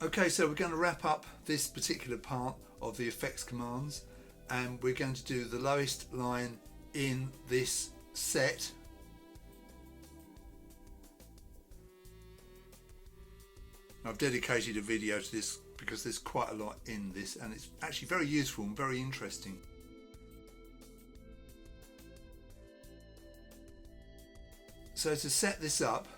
Okay, so we're going to wrap up this particular part of the effects commands, and we're going to do the lowest line in this set. I've dedicated a video to this because there's quite a lot in this, and it's actually very useful and very interesting. So to set this up,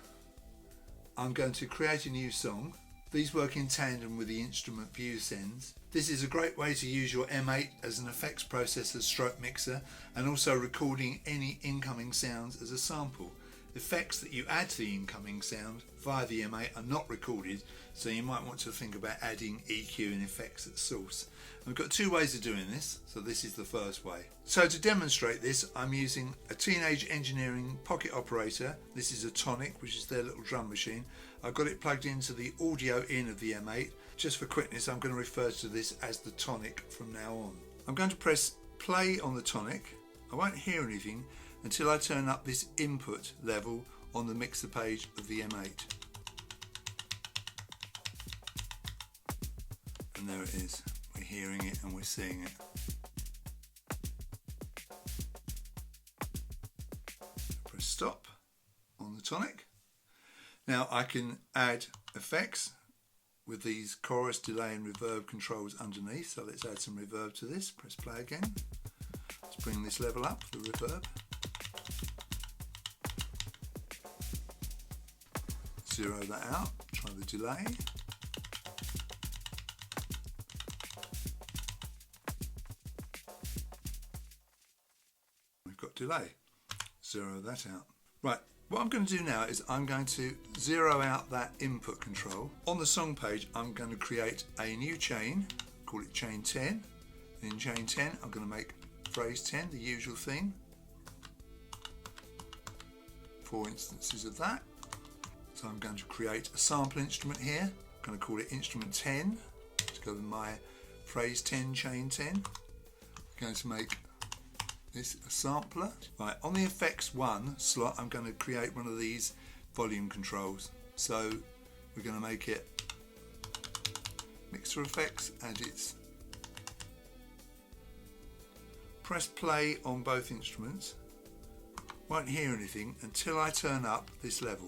I'm going to create a new song. These work in tandem with the instrument view sends. This is a great way to use your M8 as an effects processor stroke mixer, and also recording any incoming sounds as a sample. Effects that you add to the incoming sound via the M8 are not recorded, so you might want to think about adding EQ and effects at source. And we've got two ways of doing this, so this is the first way. So to demonstrate this, I'm using a Teenage Engineering Pocket Operator. This is a Tonic, which is their little drum machine. I've got it plugged into the audio in of the M8. Just for quickness, I'm going to refer to this as the Tonic from now on. I'm going to press play on the Tonic. I won't hear anything until I turn up this input level on the mixer page of the M8. And there it is. We're hearing it and we're seeing it. Press stop on the Tonic. Now I can add effects with these chorus, delay and reverb controls underneath. So let's add some reverb to this. Press play again. Let's bring this level up, the reverb. Zero that out, try the delay. We've got delay. Zero that out. Right, what I'm going to do now is I'm going to zero out that input control. On the song page, I'm going to create a new chain, call it chain 10. And in chain 10, I'm going to make phrase 10, the usual thing. 4 instances of that. So I'm going to create a sample instrument here. I'm going to call it instrument 10. Let's go with my phrase 10, chain 10. I'm going to make this a sampler. Right, on the effects 1 slot, I'm going to create one of these volume controls. So we're going to make it mixer effects, and it's press play on both instruments. Won't hear anything until I turn up this level.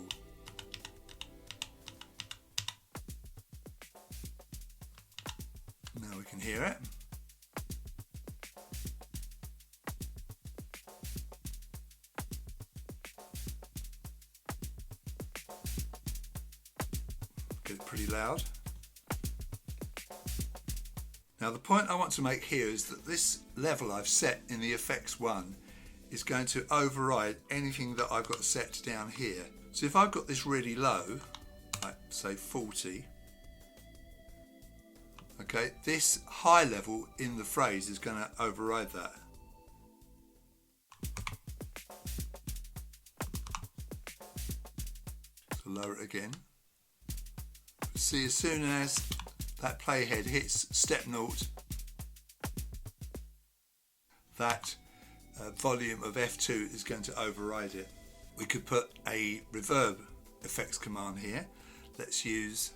Now we can hear it. Get it pretty loud. Now the point I want to make here is that this level I've set in the effects 1 is going to override anything that I've got set down here. So if I've got this really low, like say 40, okay, this high level in the phrase is going to override that. So lower it again. See, as soon as that playhead hits step 0, that volume of F2 is going to override it. We could put a reverb effects command here. Let's use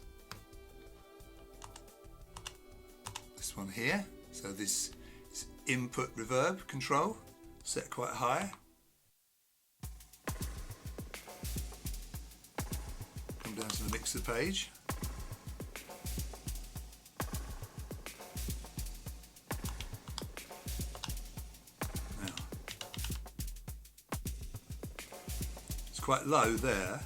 this one here. So this is input reverb control, set quite high. Come down to the mixer page. Now, it's quite low there.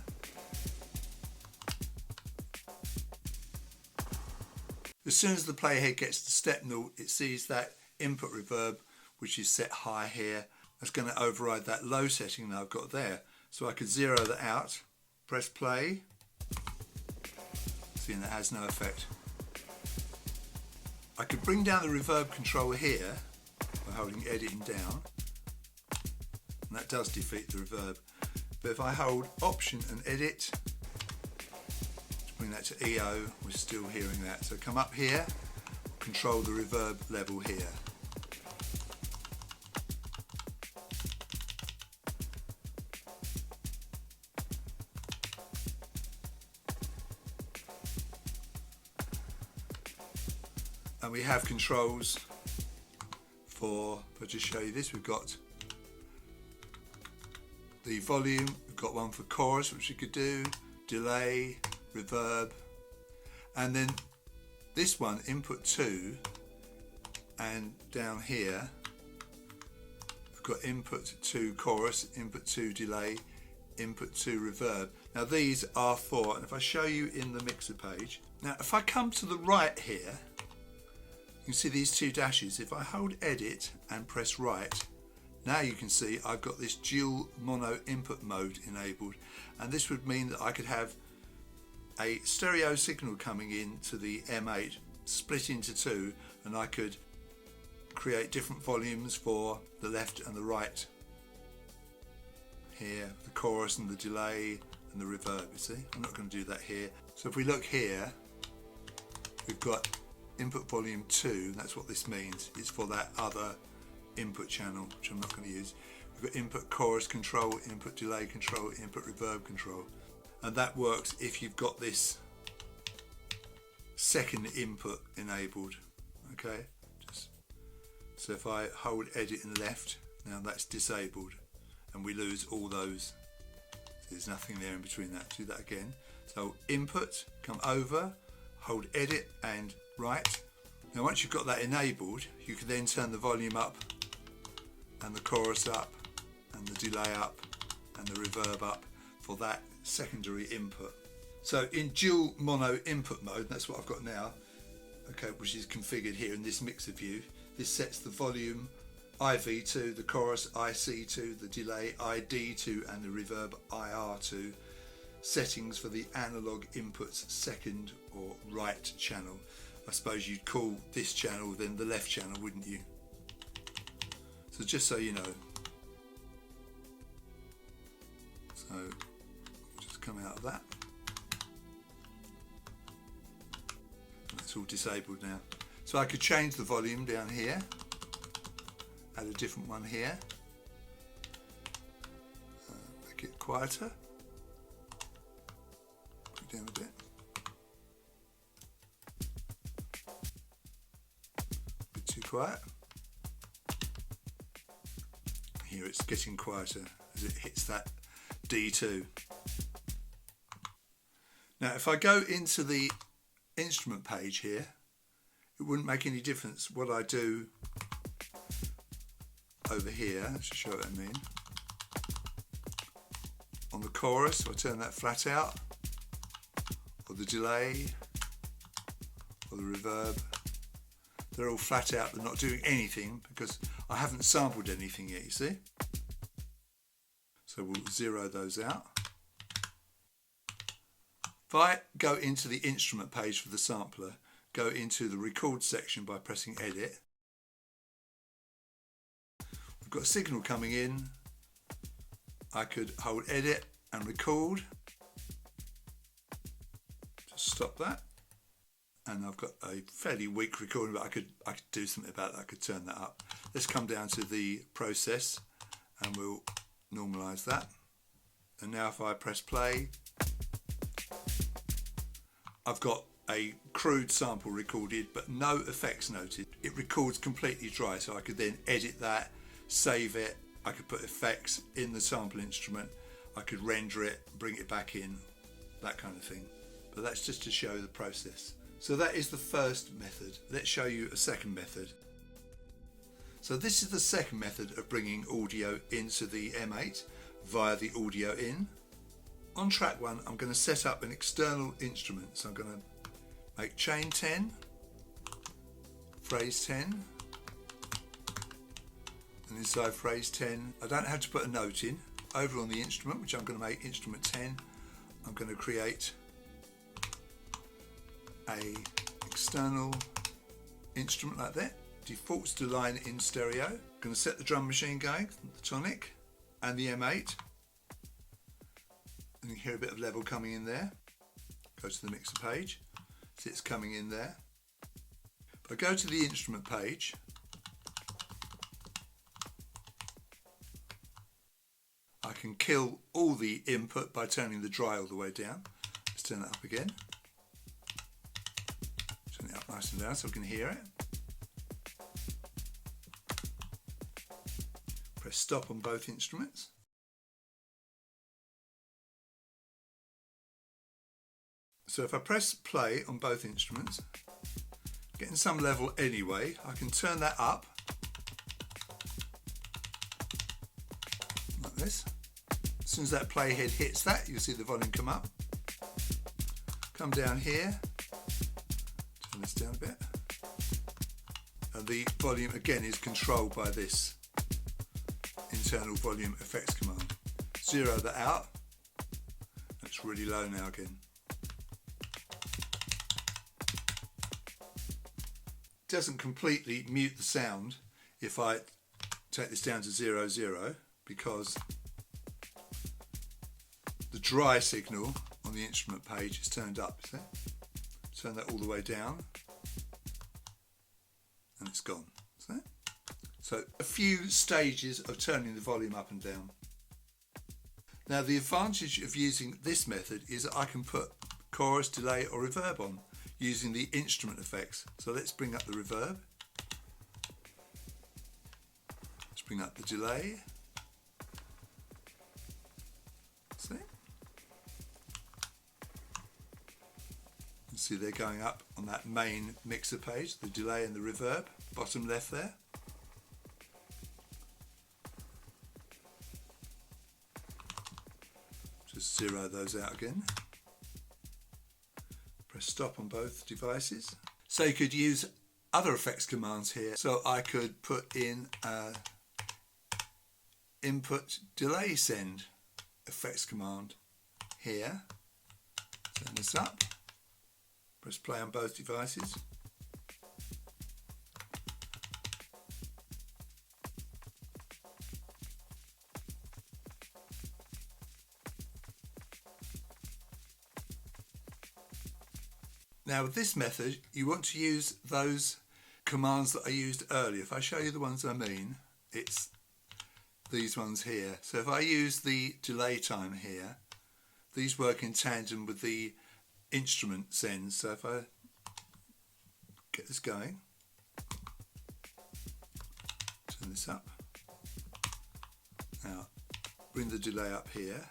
As soon as the playhead gets to step 0, it sees that input reverb, which is set high here. That's going to override that low setting that I've got there. So I could zero that out, press play, seeing that has no effect. I could bring down the reverb control here by holding edit and down, and that does defeat the reverb. But if I hold option and edit, bring that to EO, we're still hearing that. So come up here, control the reverb level here. And we have controls for, if I just show you this, we've got the volume, we've got one for chorus which we could do, delay, reverb, and then this one, input 2, and down here we've got input 2 chorus, input 2 delay, input 2 reverb. Now these are for, and if I show you in the mixer page, now if I come to the right here, you can see these two dashes. If I hold edit and press right, now you can see I've got this dual mono input mode enabled, and this would mean that I could have a stereo signal coming in to the M8 split into two, and I could create different volumes for the left and the right here, the chorus and the delay and the reverb. You see, I'm not going to do that here. So if we look here, we've got input volume 2, that's what this means. It's for that other input channel, which I'm not going to use. We've got input chorus control, input delay control, input reverb control, and that works if you've got this second input enabled. Okay, so if I hold edit and left, now that's disabled, and we lose all those. There's nothing there in between that. Do that again. So input, come over, hold edit and right. Now once you've got that enabled, you can then turn the volume up and the chorus up and the delay up and the reverb up for that secondary input. So in dual mono input mode, that's what I've got now, okay, which is configured here in this mixer view. This sets the volume IV2, the chorus IC2, the delay ID2 and the reverb IR2 settings for the analog inputs second or right channel. I suppose you'd call this channel then the left channel, wouldn't you? So just so you know. So just come out of that. That's all disabled now. So I could change the volume down here, add a different one here, make it quieter, put it down a bit. Too quiet. Here it's getting quieter as it hits that D2. Now if I go into the instrument page here, it wouldn't make any difference what I do over here. Let's show what I mean. On the chorus, I turn that flat out, or the delay, or the reverb. They're all flat out, they're not doing anything because I haven't sampled anything yet, you see? So we'll zero those out. If I go into the instrument page for the sampler, go into the record section by pressing edit. We've got a signal coming in. I could hold edit and record. Just stop that. And I've got a fairly weak recording, but I could do something about that. I could turn that up. Let's come down to the process and we'll normalize that. And now if I press play, I've got a crude sample recorded but no effects noted. It records completely dry, so I could then edit that, save it, I could put effects in the sample instrument, I could render it, bring it back in, that kind of thing. But that's just to show the process. So that is the first method. Let's show you a second method. So this is the second method of bringing audio into the M8 via the audio in. On track 1, I'm going to set up an external instrument. So I'm going to make chain 10, phrase 10, and inside phrase 10, I don't have to put a note in. Over on the instrument, which I'm going to make instrument 10, I'm going to create a external instrument like that. Defaults to line in stereo. I'm going to set the drum machine going, the tonic, and the M8. And you hear a bit of level coming in there. Go to the mixer page. See it's coming in there. If I go to the instrument page, I can kill all the input by turning the dry all the way down. Let's turn that up again. Turn it up nice and loud so we can hear it. Press stop on both instruments. So if I press play on both instruments, getting some level anyway, I can turn that up like this. As soon as that play head hits that, you'll see the volume come up. Come down here, turn this down a bit, and the volume again is controlled by this internal volume effects command. Zero that out. That's really low now again. Doesn't completely mute the sound if I take this down to 0, 0, because the dry signal on the instrument page is turned up. See? Turn that all the way down and it's gone. See? So a few stages of turning the volume up and down. Now the advantage of using this method is that I can put chorus, delay or reverb on using the instrument effects. So let's bring up the reverb. Let's bring up the delay. See? You see they're going up on that main mixer page, the delay and the reverb, bottom left there. Just zero those out again. Press stop on both devices. So you could use other effects commands here. So I could put in input delay send effects command here. Turn this up. Press play on both devices. Now with this method, you want to use those commands that I used earlier. If I show you the ones I mean, it's these ones here. So if I use the delay time here, these work in tandem with the instrument sends. So if I get this going, turn this up. Now bring the delay up here.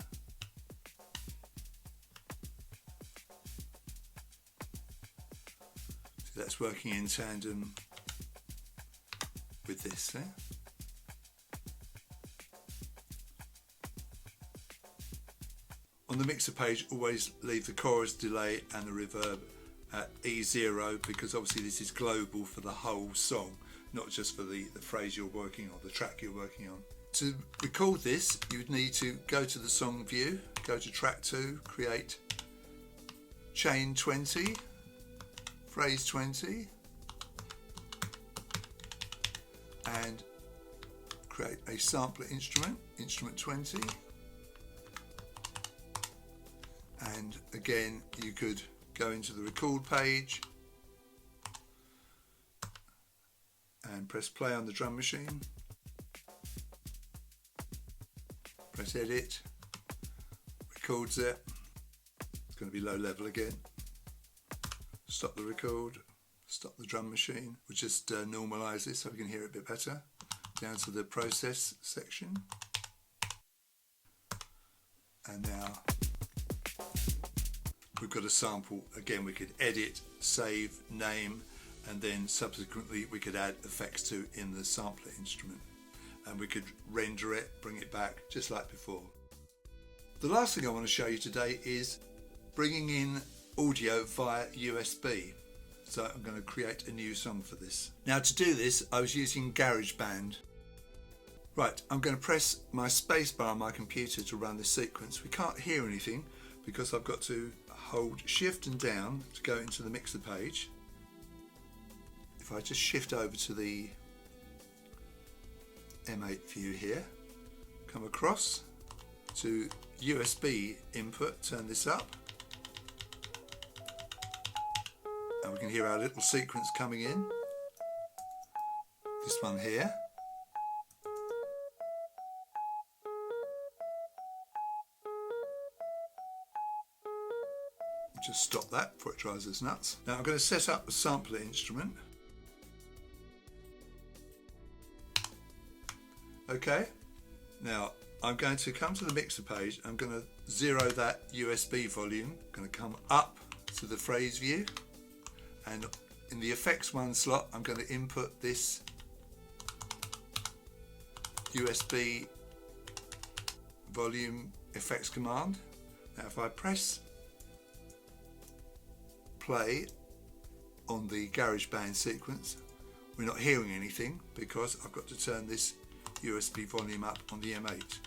That's working in tandem with this. On the mixer page, always leave the chorus, delay and the reverb at E0 because obviously this is global for the whole song, not just for the phrase you're working on, the track you're working on. To record this, you would need to go to the song view, go to track 2, create chain 20, phrase 20 and create a sampler instrument, instrument 20, and again you could go into the record page and press play on the drum machine, press edit, records it, it's going to be low level again. Stop the record, stop the drum machine. We'll just normalise this so we can hear it a bit better. Down to the process section. And now we've got a sample. Again, we could edit, save, name, and then subsequently we could add effects to in the sampler instrument. And we could render it, bring it back, just like before. The last thing I want to show you today is bringing in audio via USB. So I'm going to create a new song for this. Now to do this, I was using GarageBand. Right, I'm going to press my spacebar on my computer to run this sequence. We can't hear anything because I've got to hold shift and down to go into the mixer page. If I just shift over to the M8 view here, come across to USB input, turn this up. And we can hear our little sequence coming in. This one here. Just stop that before it drives us nuts. Now I'm going to set up the sampler instrument. Okay, Now I'm going to come to the mixer page. I'm going to zero that USB volume. I'm going to come up to the phrase view, and in the effects 1 slot I'm going to input this USB volume effects command. Now if I press play on the GarageBand sequence, we're not hearing anything because I've got to turn this USB volume up on the M8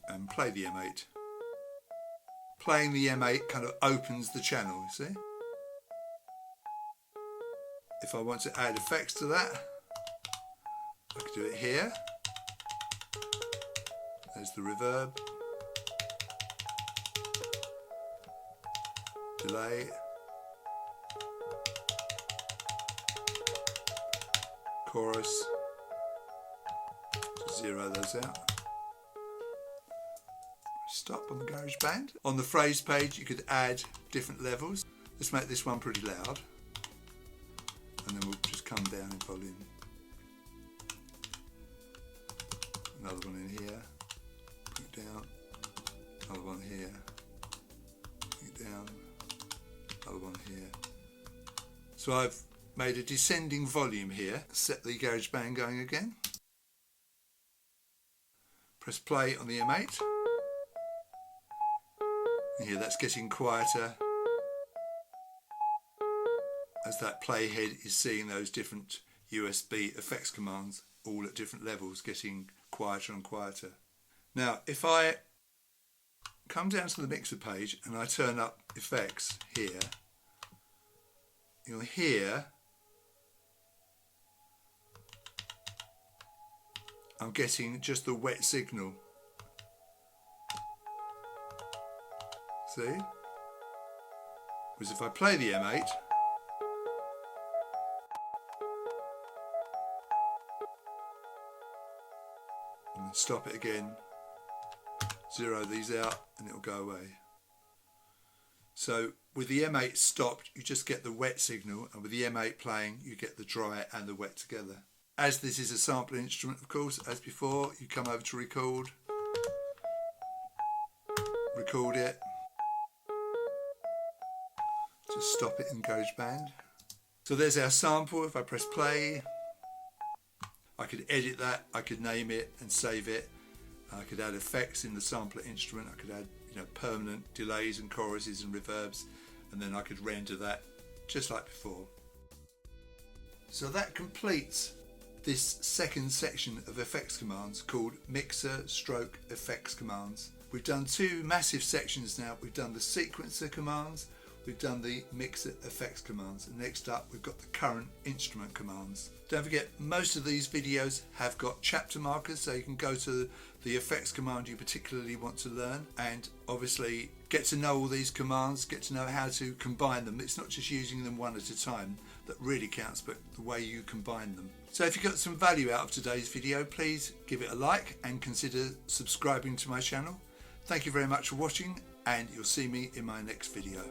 and play the M8. Playing the M8 kind of opens the channel, you see. If I want to add effects to that, I can do it here. There's the reverb, delay, chorus, zero those out. Stop on the GarageBand. On the phrase page you could add different levels. Let's make this one pretty loud, and then we'll just come down in volume. Another one in here, bring it down, another one here, bring it down, another one here. So I've made a descending volume here. Set the GarageBand going again. Press play on the M8. And here that's getting quieter as that playhead is seeing those different USB effects commands all at different levels, getting quieter and quieter. Now if I come down to the mixer page and I turn up effects here, you'll hear I'm getting just the wet signal. See? Whereas if I play the M8, and stop it again, zero these out, and it'll go away. So with the M8 stopped, you just get the wet signal, and with the M8 playing, you get the dry and the wet together. As this is a sample instrument, of course, as before, you come over to record it, just stop it in GarageBand. So there's our sample. If I press play, I could edit that, I could name it and save it. I could add effects in the sampler instrument. I could add, permanent delays and choruses and reverbs, and then I could render that just like before. So that completes this second section of effects commands called mixer stroke effects commands. We've done two massive sections now. We've done the sequencer commands, we've done the mixer effects commands, and next up we've got the current instrument commands. Don't forget, most of these videos have got chapter markers, so you can go to the effects command you particularly want to learn and obviously get to know all these commands, get to know how to combine them. It's not just using them one at a time that really counts, but the way you combine them. So if you got some value out of today's video, please give it a like and consider subscribing to my channel. Thank you very much for watching, and you'll see me in my next video.